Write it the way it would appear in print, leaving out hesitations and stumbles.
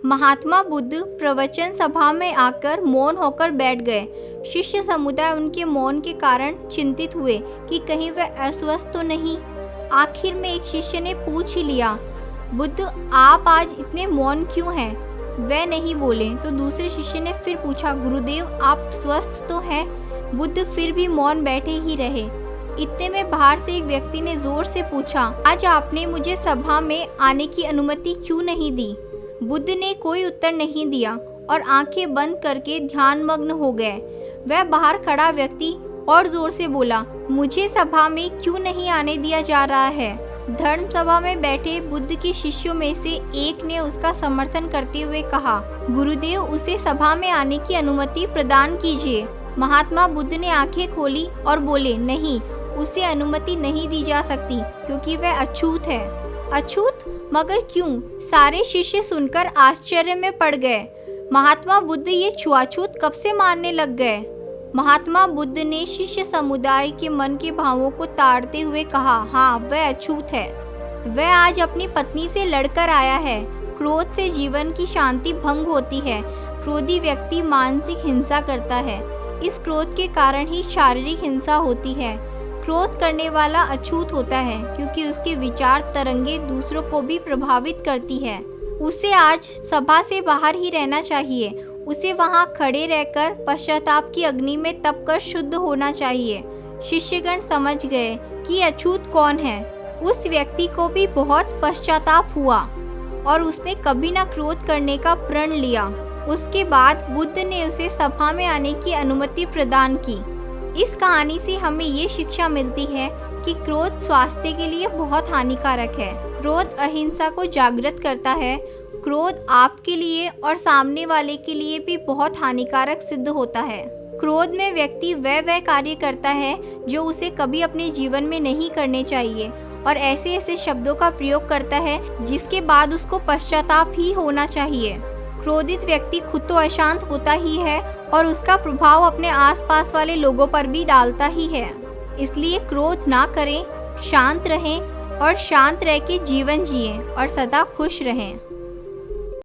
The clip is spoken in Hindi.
महात्मा बुद्ध प्रवचन सभा में आकर मौन होकर बैठ गए। शिष्य समुदाय उनके मौन के कारण चिंतित हुए कि कहीं वह अस्वस्थ तो नहीं। आखिर में एक शिष्य ने पूछ ही लिया, बुद्ध आप आज इतने मौन क्यों हैं? वह नहीं बोले तो दूसरे शिष्य ने फिर पूछा, गुरुदेव आप स्वस्थ तो हैं? बुद्ध फिर भी मौन बैठे ही रहे। इतने में बाहर से एक व्यक्ति ने जोर से पूछा, आज आपने मुझे सभा में आने की अनुमति क्यों नहीं दी? बुद्ध ने कोई उत्तर नहीं दिया और आंखें बंद करके ध्यानमग्न हो गए। वह बाहर खड़ा व्यक्ति और जोर से बोला, मुझे सभा में क्यों नहीं आने दिया जा रहा है? धर्म सभा में बैठे बुद्ध के शिष्यों में से एक ने उसका समर्थन करते हुए कहा, गुरुदेव उसे सभा में आने की अनुमति प्रदान कीजिए। महात्मा बुद्ध ने आंखें खोली और बोले, नहीं, उसे अनुमति नहीं दी जा सकती क्योंकि वह अछूत है। अछूत? मगर क्यों? सारे शिष्य सुनकर आश्चर्य में पड़ गए। महात्मा बुद्ध ये छुआछूत कब से मानने लग गए? महात्मा बुद्ध ने शिष्य समुदाय के मन के भावों को ताड़ते हुए कहा, हाँ वह अछूत है। वह आज अपनी पत्नी से लड़कर आया है। क्रोध से जीवन की शांति भंग होती है। क्रोधी व्यक्ति मानसिक हिंसा करता है। इस क्रोध के कारण ही शारीरिक हिंसा होती है। क्रोध करने वाला अछूत होता है क्योंकि उसके विचार तरंगे दूसरों को भी प्रभावित करती है। उसे आज सभा से बाहर ही रहना चाहिए। उसे वहां खड़े रहकर पश्चाताप की अग्नि में तपकर शुद्ध होना चाहिए। शिष्यगण समझ गए कि अछूत कौन है। उस व्यक्ति को भी बहुत पश्चाताप हुआ और उसने कभी न क्रोध करने का प्रण लिया। उसके बाद बुद्ध ने उसे सभा में आने की अनुमति प्रदान की। इस कहानी से हमें ये शिक्षा मिलती है कि क्रोध स्वास्थ्य के लिए बहुत हानिकारक है। क्रोध अहिंसा को जागृत करता है। क्रोध आपके लिए और सामने वाले के लिए भी बहुत हानिकारक सिद्ध होता है। क्रोध में व्यक्ति वह कार्य करता है जो उसे कभी अपने जीवन में नहीं करने चाहिए और ऐसे ऐसे शब्दों का प्रयोग करता है जिसके बाद उसको पश्चाताप ही होना चाहिए। क्रोधित व्यक्ति खुद तो अशांत होता ही है और उसका प्रभाव अपने आसपास वाले लोगों पर भी डालता ही है। इसलिए क्रोध ना करें, शांत रहें और शांत रह के जीवन जिएं और सदा खुश रहें।